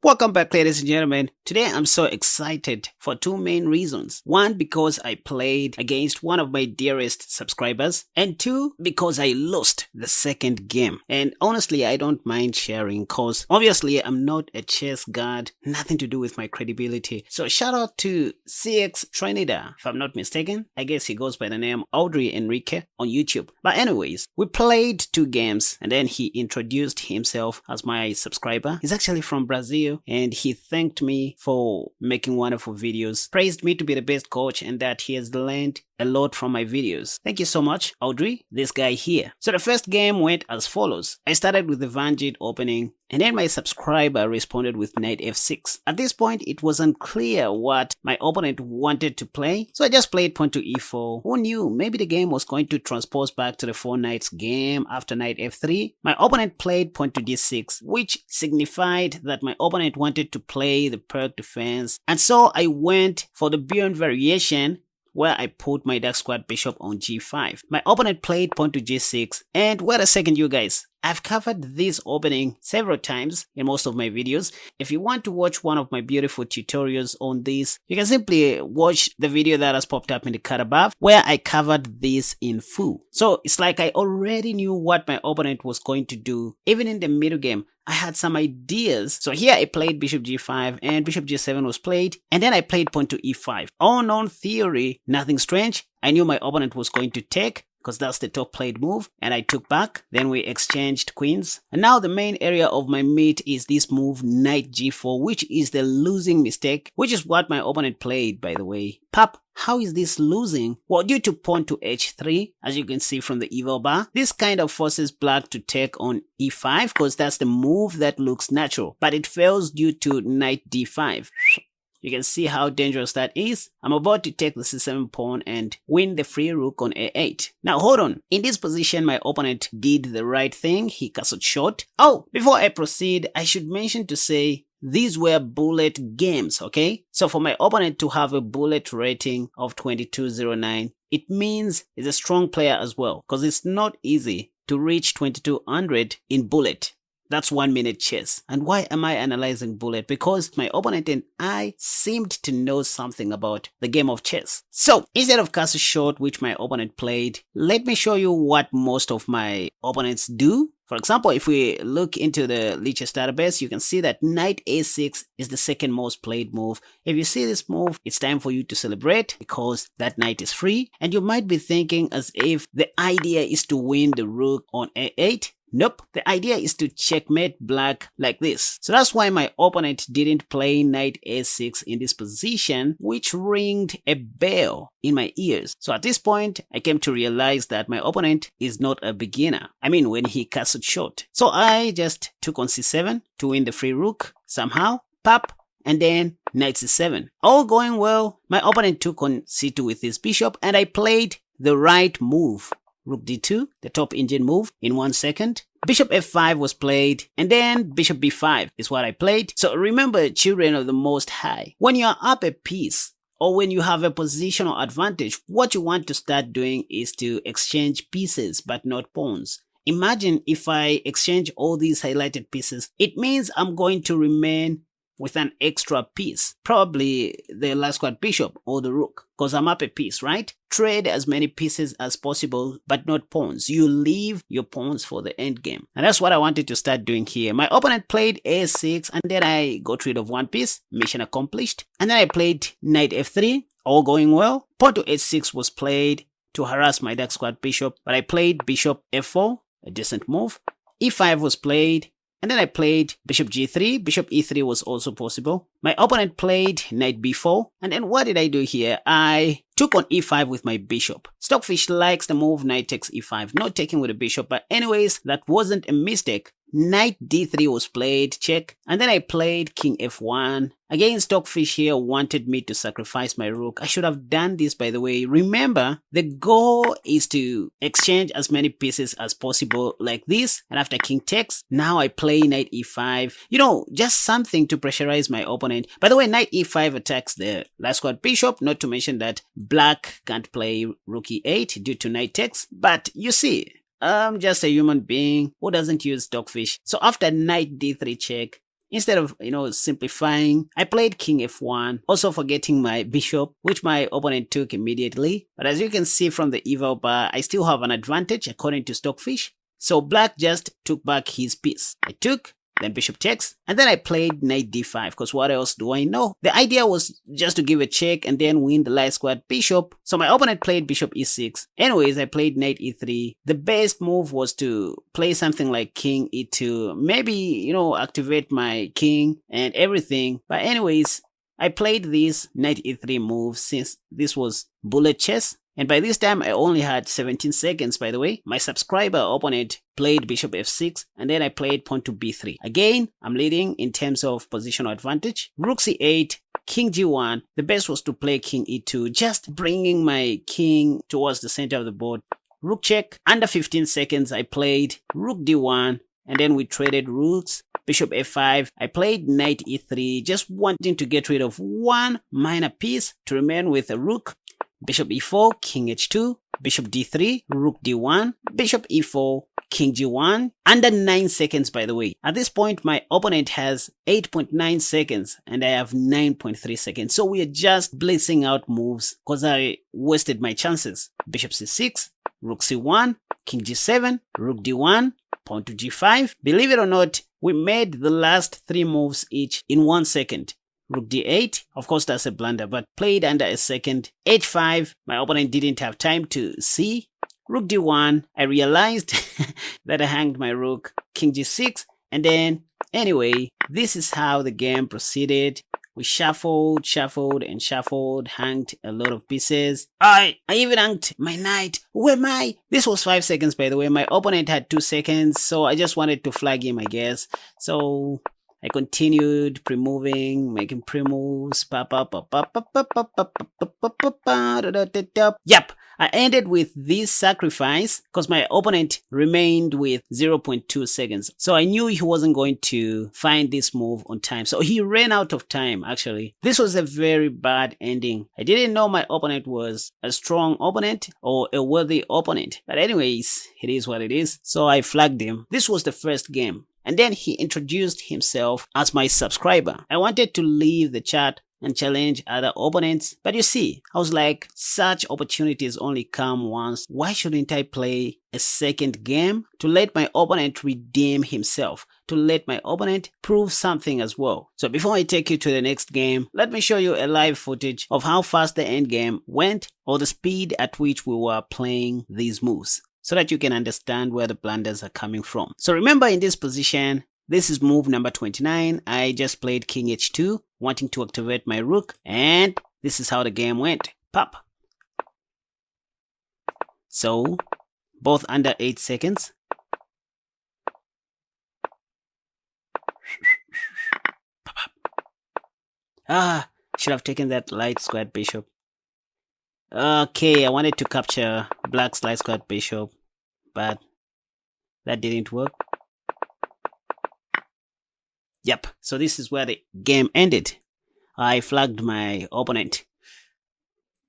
Welcome back, ladies and gentlemen. Today I'm so excited for two main reasons. One, because I played against one of my dearest subscribers, and two, because I lost the second game. And honestly, I don't mind sharing cause obviously I'm not a chess god, nothing to do with my credibility. So shout out to CX Trinidad, if I'm not mistaken. I guess he goes by the name Audrey Enrique on YouTube. But anyways, we played two games and then he introduced himself as my subscriber. He's actually from Brazil and he thanked me for making wonderful videos, praised me to be the best coach and that he has learned a lot from my videos. Thank you so much, Audrey, this guy here. So the first game went as follows. I started with the Vanguard opening and then my subscriber responded with knight f6. At this point, it was unclear what my opponent wanted to play, so I just played pawn to e4. Who knew? Maybe the game was going to transpose back to the 4 knights game after knight f3. My opponent played pawn to d6, which signified that my opponent wanted to play the Perk defense, and so I went for the beyond variation where I put my dark squad bishop on g5. My opponent played pawn to g6, and wait a second you guys. I've covered this opening several times in most of my videos. If you want to watch one of my beautiful tutorials on this, you can simply watch the video that has popped up in the card above where I covered this in full. So it's like I already knew what my opponent was going to do. Even in the middle game, I had some ideas. So here I played bishop g5 and bishop g7 was played, and then I played pawn to e5. All on theory, nothing strange. I knew my opponent was going to take, because that's the top played move, and I took back. Then we exchanged queens, and now the main area of my meat is this move knight g4, which is the losing mistake, which is what my opponent played, by the way. Pap, how is this losing? Well, due to pawn to h3, as you can see from the evil bar, this kind of forces black to take on e5 because that's the move that looks natural, but it fails due to knight d5. You can see how dangerous that is. I'm about to take the c7 pawn and win the free rook on a8. Now hold on. In this position, my opponent did the right thing. He castled short. Oh, before I proceed, I should mention to say these were bullet games, okay? So for my opponent to have a bullet rating of 2209, it means he's a strong player as well, because it's not easy to reach 2200 in bullet. That's 1 minute chess. And why am I analyzing bullet? Because my opponent and I seemed to know something about the game of chess. So instead of castle short, which my opponent played, let me show you what most of my opponents do. For example, if we look into the Lichess database, you can see that knight a6 is the second most played move. If you see this move, it's time for you to celebrate because that knight is free. And you might be thinking as if the idea is to win the rook on a8. Nope, the idea is to checkmate black like this. So that's why my opponent didn't play knight a6 in this position, which ringed a bell in my ears. So at this point, I came to realize that my opponent is not a beginner. I mean, when he castled short. So I just took on c7 to win the free rook somehow. Pop, and then knight c7. All going well. My opponent took on c2 with his bishop, and I played the right move. Rook d2, the top engine move, in 1 second. Bishop f5 was played, and then bishop b5 is what I played. So remember, children of the Most High, when you're up a piece, or when you have a positional advantage, what you want to start doing is to exchange pieces, but not pawns. Imagine if I exchange all these highlighted pieces, it means I'm going to remain with an extra piece, probably the last squad bishop or the rook, because I'm up a piece, right? Trade as many pieces as possible, but not pawns. You leave your pawns for the end game. And that's what I wanted to start doing here. My opponent played a6, and then I got rid of one piece, mission accomplished. And then I played knight f3, all going well. Pawn to h6 was played to harass my dark squad bishop, but I played bishop f4, a decent move. e5 was played, and then I played bishop g3, bishop e3 was also possible. My opponent played knight b4, and then what did I do here? I took on e5 with my bishop. Stockfish likes the move knight takes e5, not taking with the bishop, but anyways, that wasn't a mistake. Knight d3 was played, check, and then I played king f1. Again, Stockfish here wanted me to sacrifice my rook. I should have done this, by the way. Remember, the goal is to exchange as many pieces as possible like this, and after king takes, now I play knight e5. You know, just something to pressurize my opponent. By the way, knight e5 attacks the last squad bishop, not to mention that black can't play rook e8 due to knight takes, but you see, I'm just a human being who doesn't use Stockfish. So after knight d3 check, instead of, simplifying, I played king f1, also forgetting my bishop, which my opponent took immediately. But as you can see from the eval bar, I still have an advantage according to Stockfish. So black just took back his piece. I took, then bishop takes, and then I played knight d5, because what else do I know? The idea was just to give a check and then win the light squared bishop. So my opponent played bishop e6. Anyways, I played knight e3. The best move was to play something like king e2, maybe, activate my king and everything. But anyways, I played this knight e3 move since this was bullet chess. And by this time, I only had 17 seconds, by the way. My subscriber opponent played bishop f6, and then I played pawn to b3. Again, I'm leading in terms of positional advantage. Rook c8, king g1. The best was to play king e2, just bringing my king towards the center of the board. Rook check. Under 15 seconds, I played rook d1, and then we traded rooks. Bishop f5. I played knight e3, just wanting to get rid of one minor piece to remain with a rook. Bishop e4, king h2, bishop d3, rook d1, bishop e4, king g1. Under 9 seconds, by the way. At this point, my opponent has 8.9 seconds and I have 9.3 seconds. So we are just blitzing out moves because I wasted my chances. Bishop c6, rook c1, king g7, rook d1, pawn to g5. Believe it or not, we made the last 3 moves each in 1 second. Rook d8, of course that's a blunder, but played under a second. h5, my opponent didn't have time to see. Rook d1, I realized that I hanged my rook. King g6, and then, anyway, this is how the game proceeded. We shuffled, and shuffled, hanged a lot of pieces. I even hanged my knight. Who am I? This was 5 seconds, by the way. My opponent had 2 seconds, so I just wanted to flag him, I guess. So I continued pre-moving, making pre-moves. Yep, I ended with this sacrifice because my opponent remained with 0.2 seconds. So I knew he wasn't going to find this move on time. So he ran out of time, actually. This was a very bad ending. I didn't know my opponent was a strong opponent or a worthy opponent. But anyways, it is what it is. So I flagged him. This was the first game. And then he introduced himself as my subscriber. I wanted to leave the chat and challenge other opponents. But you see, I was like, such opportunities only come once. Why shouldn't I play a second game to let my opponent redeem himself? To let my opponent prove something as well. So before I take you to the next game, let me show you a live footage of how fast the endgame went or the speed at which we were playing these moves, so that you can understand where the blunders are coming from. So remember, in this position, this is move number 29. I just played king h2, wanting to activate my rook, and this is how the game went. Pop. So, both under 8 seconds. Should have taken that light squared bishop. Okay, I wanted to capture black's light squared bishop, but that didn't work. Yep, so this is where the game ended. I flagged my opponent.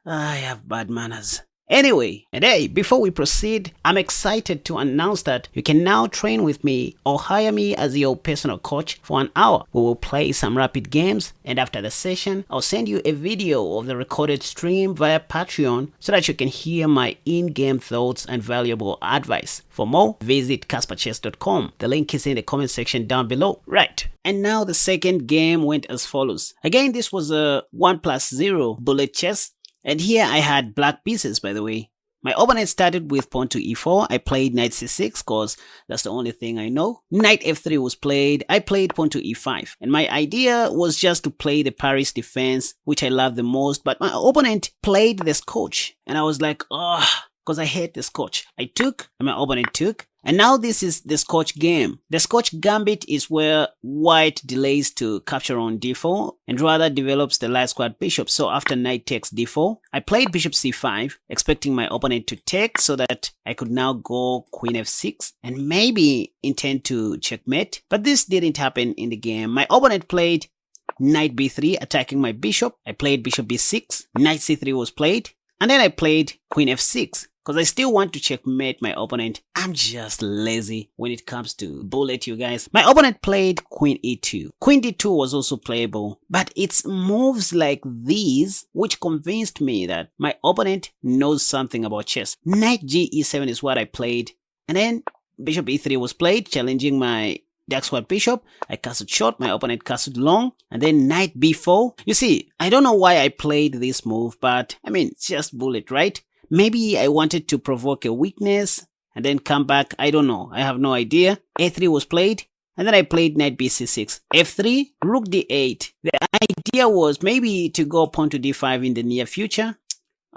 I have bad manners. Anyway, and hey, before we proceed, I'm excited to announce that you can now train with me or hire me as your personal coach for an hour. We will play some rapid games, and after the session, I'll send you a video of the recorded stream via Patreon so that you can hear my in-game thoughts and valuable advice. For more, visit kasperchess.com. The link is in the comment section down below. Right, and now the second game went as follows. Again, this was a 1+0 bullet chess. And here I had black pieces, by the way. My opponent started with pawn to e4. I played knight c6 because that's the only thing I know. Knight f3 was played. I played pawn to e5. And my idea was just to play the Paris defense, which I love the most. But my opponent played the Scotch. And I was like, because I hate the Scotch. I took, and my opponent took. And now this is the Scotch game. The Scotch Gambit is where white delays to capture on d4 and rather develops the light squared bishop. So after knight takes d4, I played bishop c5, expecting my opponent to take so that I could now go queen f6 and maybe intend to checkmate. But this didn't happen in the game. My opponent played knight b3, attacking my bishop. I played bishop b6, knight c3 was played, and then I played queen f6. because I still want to checkmate my opponent. I'm just lazy when it comes to bullet, you guys. My opponent played Queen E2. Queen D2 was also playable, but it's moves like these which convinced me that my opponent knows something about chess. Knight G E7 is what I played, and then Bishop E3 was played, challenging my dark squad bishop. I castled short, my opponent castled long, and then Knight B4. You see, I don't know why I played this move, but I mean, it's just bullet, right? Maybe I wanted to provoke a weakness and then come back. I don't know. I have no idea. A3 was played, and then I played Knight BC6. F3, Rook D8. The idea was maybe to go pawn to D5 in the near future.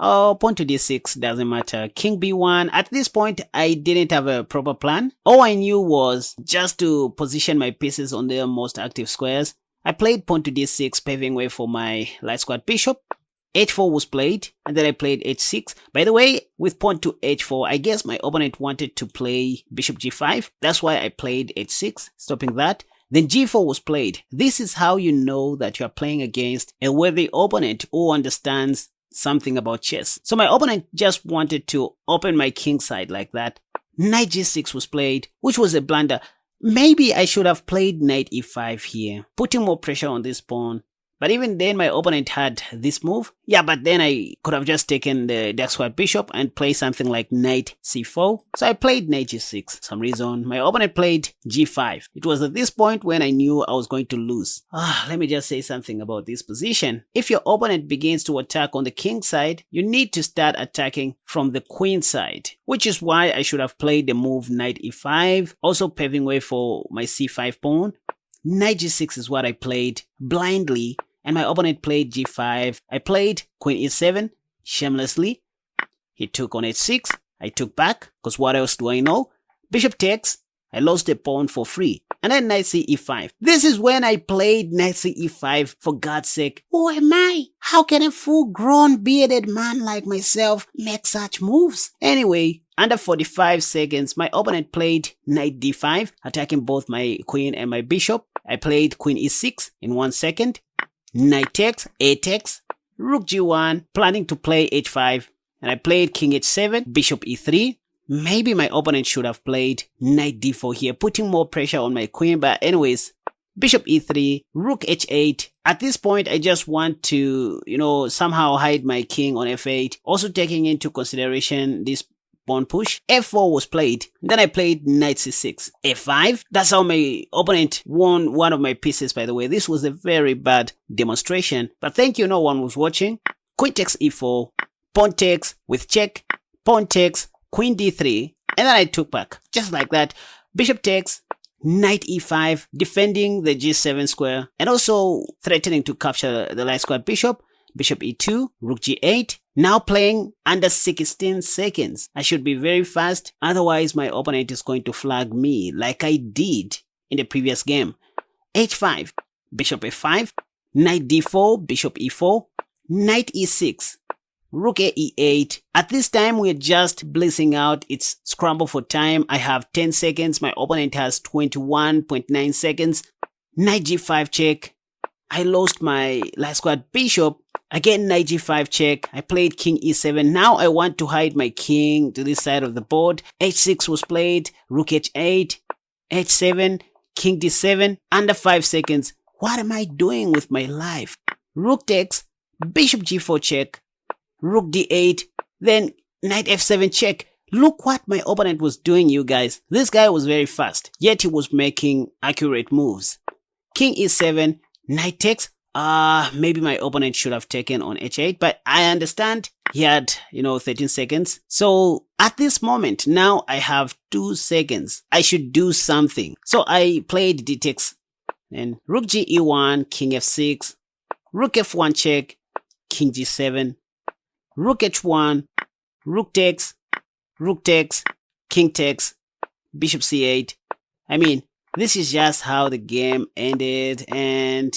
Oh, pawn to D6, doesn't matter. King B1. At this point, I didn't have a proper plan. All I knew was just to position my pieces on their most active squares. I played pawn to D6, paving way for my light squad bishop. H4 was played, and then I played H6. By the way, with pawn to H4, I guess my opponent wanted to play bishop G5. That's why I played H6, stopping that. Then G4 was played. This is how you know that you are playing against a worthy opponent who understands something about chess. So my opponent just wanted to open my king side like that. Knight G6 was played, which was a blunder. Maybe I should have played Knight E5 here, putting more pressure on this pawn. But even then, my opponent had this move. Yeah, but then I could have just taken the dark squad bishop and played something like Knight C4. So I played Knight G6 for some reason. My opponent played G5. It was at this point when I knew I was going to lose. Let me just say something about this position. If your opponent begins to attack on the king side, you need to start attacking from the queen side, which is why I should have played the move Knight E5, also paving way for my C5 pawn. Knight G6 is what I played blindly, and my opponent played G5. I played Queen E7 shamelessly. He took on H6. I took back, because what else do I know? Bishop takes. I lost the pawn for free. And then Knight C E5. This is when I played Knight C E5, for God's sake. Who am I? How can a full-grown bearded man like myself make such moves? Anyway, under 45 seconds, my opponent played Knight D5, attacking both my queen and my bishop. I played Queen E6 in 1 second. Knight takes, A takes, Rook G1, planning to play H5, and I played King H7, Bishop E3. Maybe my opponent should have played Knight D4 here, putting more pressure on my queen, but anyways, Bishop E3, Rook H8. At this point, I just want to, somehow hide my king on F8, also taking into consideration this pawn push. F4 was played. Then I played Knight C6. F5. That's how my opponent won one of my pieces, by the way. This was a very bad demonstration, but thank you, no one was watching. Queen takes E4. Pawn takes with check. Pawn takes. Queen D3. And then I took back. Just like that. Bishop takes. Knight E5. Defending the G7 square. And also threatening to capture the light squad bishop. Bishop E2. Rook G8. Now playing under 16 seconds. I should be very fast, otherwise my opponent is going to flag me like I did in the previous game. H5, Bishop F5, Knight D4, Bishop E4, Knight E6, Rook A E8. At this time we're just blissing out. It's scramble for time. I have 10 seconds. My opponent has 21.9 seconds. Knight G5 check. I lost my light squad bishop. Again, Knight G5 check. I played King E7. Now I want to hide my king to this side of the board. H6 was played. Rook H8. H7. King D7. Under 5 seconds. What am I doing with my life? Rook takes. Bishop G4 check. Rook D8. Then Knight F7 check. Look what my opponent was doing, you guys. This guy was very fast, yet he was making accurate moves. King E7. Knight takes. Maybe my opponent should have taken on H8, but I understand he had, 13 seconds. So at this moment, now I have 2 seconds. I should do something. So I played D takes. Then Rook G E1, King F6, Rook F1 check, King G7, Rook H1, Rook takes, King takes, Bishop C8. I mean, this is just how the game ended, and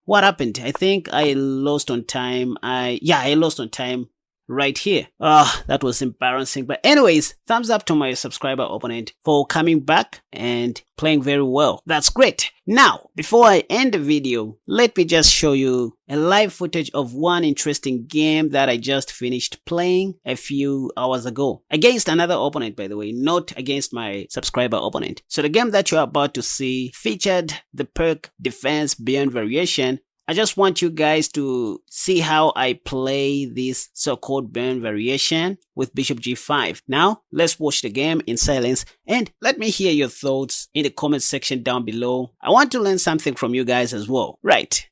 what happened? I think I lost on time. I lost on time. right here. Ah, that was embarrassing. But anyways, thumbs up to my subscriber opponent for coming back and playing very well. That's great. Now, before I end the video, let me just show you a live footage of one interesting game that I just finished playing a few hours ago. Against another opponent, by the way, not against my subscriber opponent. So the game that you're about to see featured the perk Defense Beyond Variation. I just want you guys to see how I play this so-called Beyond Variation with Bishop G5. Now, let's watch the game in silence and let me hear your thoughts in the comment section down below. I want to learn something from you guys as well. Right.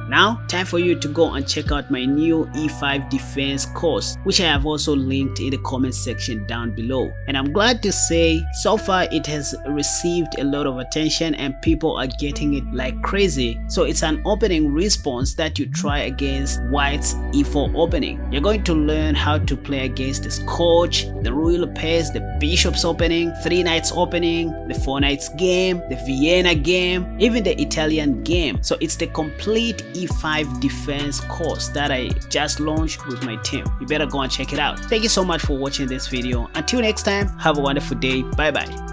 Now, time for you to go and check out my new E5 defense course, which I have also linked in the comment section down below. And I'm glad to say, so far it has received a lot of attention and people are getting it like crazy. So it's an opening response that you try against White's E4 opening. You're going to learn how to play against the Scotch, the Ruy Lopez, the Bishop's opening, 3 Knights opening, the 4 Knights game, the Vienna game, even the Italian game. So it's the complete E5 defense course that I just launched with my team. You better go and check it out. Thank you so much for watching this video. Until next time, have a wonderful day. Bye bye.